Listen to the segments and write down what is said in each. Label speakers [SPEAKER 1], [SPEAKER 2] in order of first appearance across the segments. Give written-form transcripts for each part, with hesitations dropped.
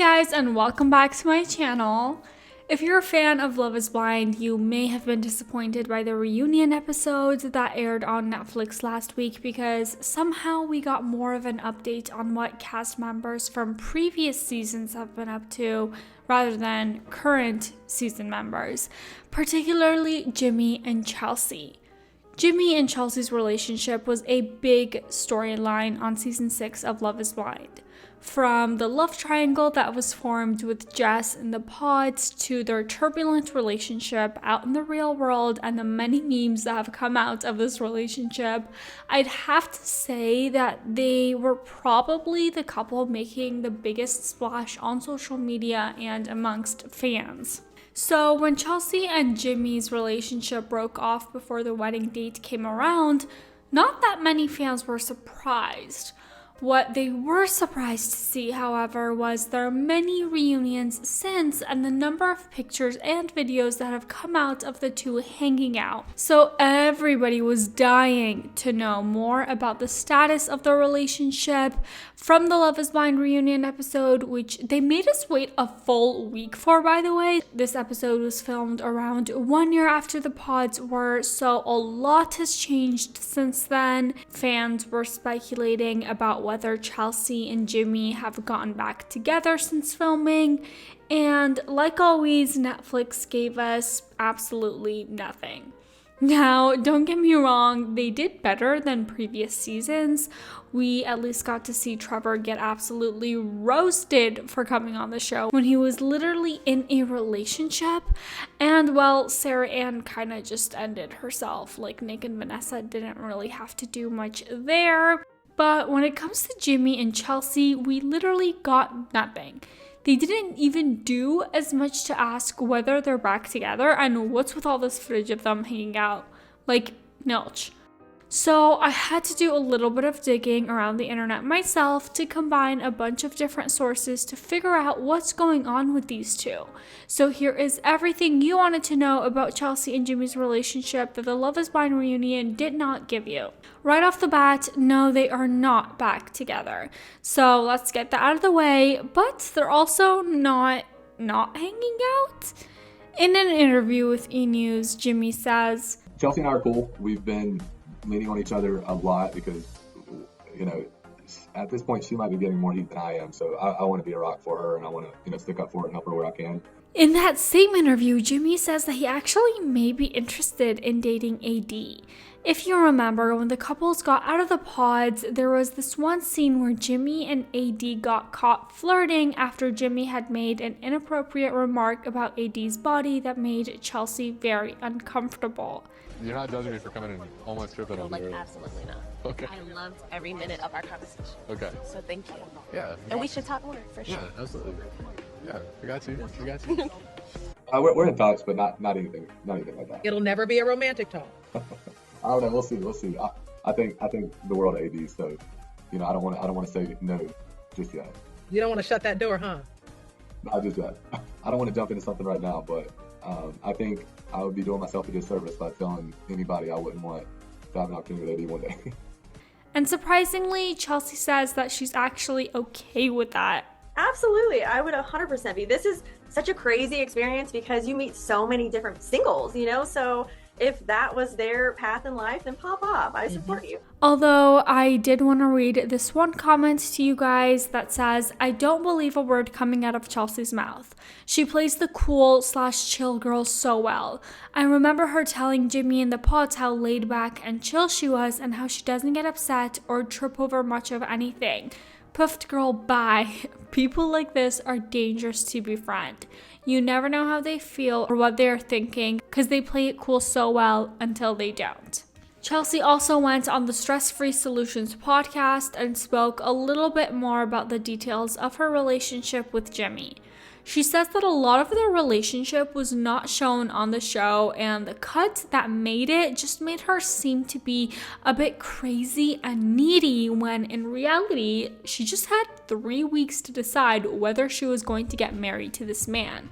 [SPEAKER 1] guys, and welcome back to my channel. If you're a fan of Love is Blind, you may have been disappointed by the reunion episodes that aired on Netflix last week because somehow we got more of an update on what cast members from previous seasons have been up to rather than current season members, particularly Jimmy and Chelsea. Jimmy and Chelsea's relationship was a big storyline on season 6 of Love is Blind. From the love triangle that was formed with Jess in the pods to their turbulent relationship out in the real world and the many memes that have come out of this relationship, I'd have to say that they were probably the couple making the biggest splash on social media and amongst fans. So when Chelsea and Jimmy's relationship broke off before the wedding date came around, not that many fans were surprised. What they were surprised to see, however, was their many reunions since and the number of pictures and videos that have come out of the two hanging out. So everybody was dying to know more about the status of their relationship from the Love is Blind reunion episode, which they made us wait a full week for, by the way. This episode was filmed around 1 year after the pods were, so a lot has changed since then. Fans were speculating about whether Chelsea and Jimmy have gotten back together since filming, and like always, Netflix gave us absolutely nothing. Now, don't get me wrong, they did better than previous seasons. We at least got to see Trevor get absolutely roasted for coming on the show when he was literally in a relationship. And well, Sarah Ann kind of just ended herself. Like Nick and Vanessa didn't really have to do much there. But when it comes to Jimmy and Chelsea, we literally got nothing. They didn't even do as much to ask whether they're back together and what's with all this footage of them hanging out. Like, nilch. So I had to do a little bit of digging around the internet myself to combine a bunch of different sources to figure out what's going on with these two. So here is everything you wanted to know about Chelsea and Jimmy's relationship that the Love is Blind reunion did not give you. Right off the bat, no, they are not back together. So let's get that out of the way, but they're also not hanging out. In an interview with E! News, Jimmy says,
[SPEAKER 2] Chelsea and I are cool. We've been leaning on each other a lot because, you know, at this point she might be getting more heat than I am. So I want to be a rock for her and I want to, stick up for her and help her where I can.
[SPEAKER 1] In that same interview, Jimmy says that he actually may be interested in dating AD. If you remember, when the couples got out of the pods, there was this one scene where Jimmy and AD got caught flirting after Jimmy had made an inappropriate remark about AD's body that made Chelsea very uncomfortable.
[SPEAKER 3] You're not judging me for coming in almost tripping on me.
[SPEAKER 4] Absolutely not.
[SPEAKER 3] Okay.
[SPEAKER 4] I loved every minute of our conversation.
[SPEAKER 3] Okay.
[SPEAKER 4] So thank you.
[SPEAKER 3] Yeah.
[SPEAKER 4] And we should talk more, for sure.
[SPEAKER 3] Yeah, absolutely. Yeah, I got you.
[SPEAKER 2] We're in talks, but not anything like that.
[SPEAKER 5] It'll never be a romantic talk.
[SPEAKER 2] I don't know. We'll see. I think the world of AD. So, I don't want to say no just yet.
[SPEAKER 5] You don't want to shut that door, huh?
[SPEAKER 2] Not just yet. I don't want to jump into something right now, but I think I would be doing myself a disservice by telling anybody I wouldn't want to have an opportunity with AD one day.
[SPEAKER 1] And surprisingly, Chelsea says that she's actually okay with that.
[SPEAKER 6] Absolutely, I would 100% be. This is such a crazy experience because you meet so many different singles, so if that was their path in life, then pop off. I support you.
[SPEAKER 1] Although I did want to read this one comment to you guys that says, I don't believe a word coming out of Chelsea's mouth. She plays the cool/chill girl so well. I remember her telling Jimmy in the pods how laid back and chill she was and how she doesn't get upset or trip over much of anything. Puffed girl, bye. People like this are dangerous to befriend. You never know how they feel or what they're thinking because they play it cool so well until they don't. Chelsea also went on the Stress Free Solutions podcast and spoke a little bit more about the details of her relationship with Jimmy. She says that a lot of their relationship was not shown on the show, and the cut that made it just made her seem to be a bit crazy and needy when in reality, she just had 3 weeks to decide whether she was going to get married to this man.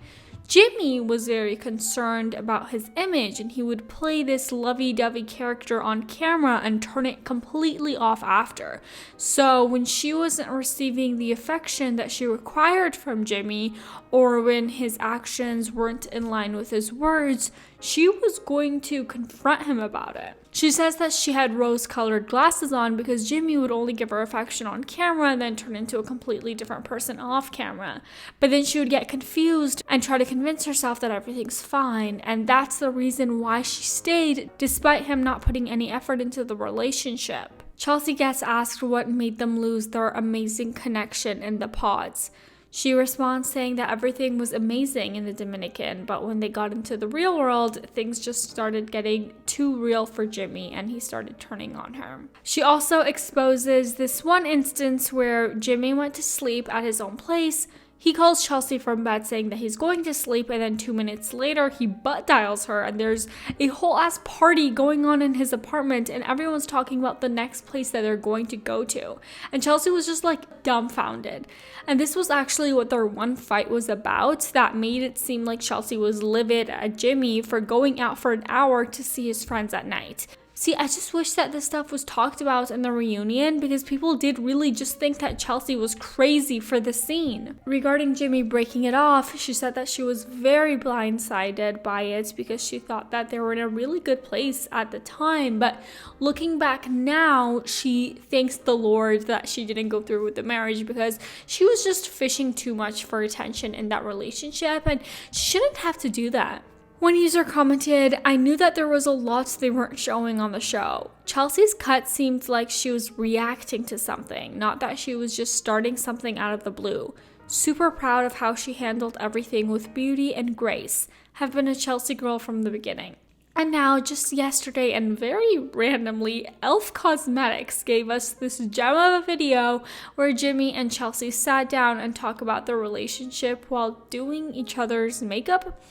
[SPEAKER 1] Jimmy was very concerned about his image, and he would play this lovey-dovey character on camera and turn it completely off after. So when she wasn't receiving the affection that she required from Jimmy, or when his actions weren't in line with his words, she was going to confront him about it. She says that she had rose-colored glasses on because Jimmy would only give her affection on camera and then turn into a completely different person off camera. But then she would get confused and try to convince herself that everything's fine, and that's the reason why she stayed despite him not putting any effort into the relationship. Chelsea gets asked what made them lose their amazing connection in the pods. She responds saying that everything was amazing in the Dominican, but when they got into the real world, things just started getting too real for Jimmy and he started turning on her. She also exposes this one instance where Jimmy went to sleep at his own place. He calls Chelsea from bed saying that he's going to sleep, and then 2 minutes later he butt dials her and there's a whole ass party going on in his apartment and everyone's talking about the next place that they're going to go to. And Chelsea was just like dumbfounded. And this was actually what their one fight was about that made it seem like Chelsea was livid at Jimmy for going out for an hour to see his friends at night. See, I just wish that this stuff was talked about in the reunion because people did really just think that Chelsea was crazy for the scene. Regarding Jimmy breaking it off, she said that she was very blindsided by it because she thought that they were in a really good place at the time. But looking back now, she thanks the Lord that she didn't go through with the marriage because she was just fishing too much for attention in that relationship and she shouldn't have to do that. One user commented, "I knew that there was a lot they weren't showing on the show. Chelsea's cut seemed like she was reacting to something, not that she was just starting something out of the blue. Super proud of how she handled everything with beauty and grace. Have been a Chelsea girl from the beginning." And now, just yesterday and very randomly, Elf Cosmetics gave us this gem of a video where Jimmy and Chelsea sat down and talked about their relationship while doing each other's makeup.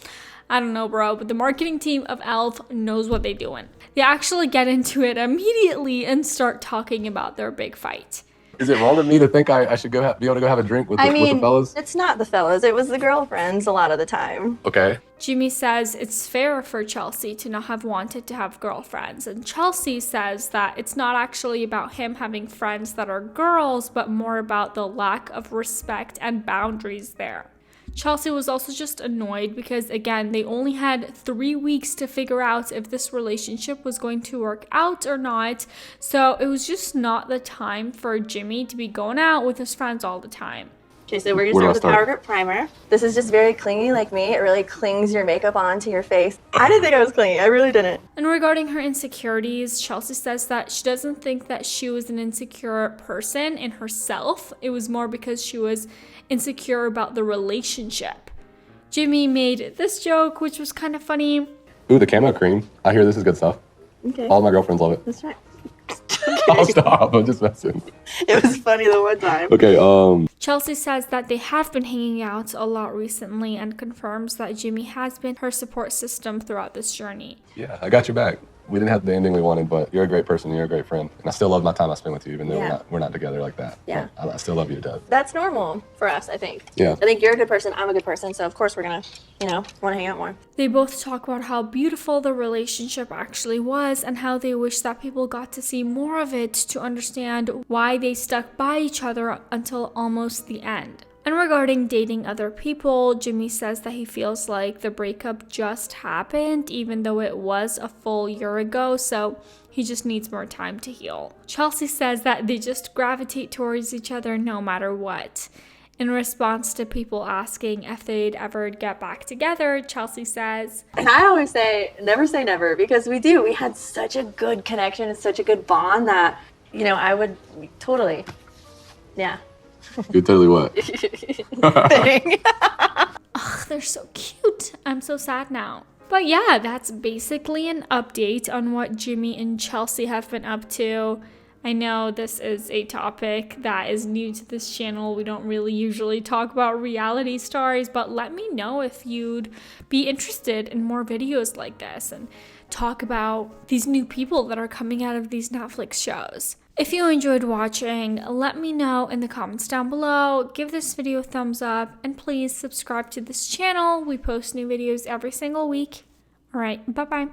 [SPEAKER 1] I don't know, bro, but the marketing team of Elf knows what they're doing. They actually get into it immediately and start talking about their big fight.
[SPEAKER 2] Is it wrong of me to think I should be able to go have a drink with the fellas?
[SPEAKER 6] It's not the fellas, it was the girlfriends a lot of the time.
[SPEAKER 2] Okay.
[SPEAKER 1] Jimmy says it's fair for Chelsea to not have wanted to have girlfriends, and Chelsea says that it's not actually about him having friends that are girls, but more about the lack of respect and boundaries there. Chelsea was also just annoyed because, again, they only had 3 weeks to figure out if this relationship was going to work out or not, so it was just not the time for Jimmy to be going out with his friends all the time.
[SPEAKER 6] Okay, so we're gonna start with the Power Grip Primer. This is just very clingy like me. It really clings your makeup onto your face. I didn't think I was clingy. I really didn't.
[SPEAKER 1] And regarding her insecurities, Chelsea says that she doesn't think that she was an insecure person in herself. It was more because she was insecure about the relationship. Jimmy made this joke, which was kind of funny.
[SPEAKER 3] Ooh, the camo cream. I hear this is good stuff.
[SPEAKER 6] Okay.
[SPEAKER 3] All my girlfriends love it.
[SPEAKER 6] That's right.
[SPEAKER 3] I'll stop. I'm just messing.
[SPEAKER 6] It was funny the one time.
[SPEAKER 3] Okay,
[SPEAKER 1] Chelsea says that they have been hanging out a lot recently and confirms that Jimmy has been her support system throughout this journey.
[SPEAKER 3] yeah, I got your back. We didn't have the ending we wanted, but you're a great person. You're a great friend. And I still love my time I spent with you, even though we're not together like that.
[SPEAKER 6] Yeah.
[SPEAKER 3] But I still love you to death.
[SPEAKER 6] That's normal for us, I think.
[SPEAKER 3] Yeah.
[SPEAKER 6] I think you're a good person, I'm a good person, so of course we're gonna, want to hang out more.
[SPEAKER 1] They both talk about how beautiful the relationship actually was and how they wish that people got to see more of it to understand why they stuck by each other until almost the end. And regarding dating other people, Jimmy says that he feels like the breakup just happened, even though it was a full year ago, so he just needs more time to heal. Chelsea says that they just gravitate towards each other no matter what. In response to people asking if they'd ever get back together, Chelsea says,
[SPEAKER 6] And I always say never, because we do. We had such a good connection and such a good bond that, I would totally, yeah.
[SPEAKER 2] You totally what?
[SPEAKER 1] Ugh, they're so cute. I'm so sad now. But yeah, that's basically an update on what Jimmy and Chelsea have been up to. I know this is a topic that is new to this channel. We don't really usually talk about reality stars, but let me know if you'd be interested in more videos like this and talk about these new people that are coming out of these Netflix shows. If you enjoyed watching, let me know in the comments down below. Give this video a thumbs up and please subscribe to this channel. We post new videos every single week. All right, bye-bye.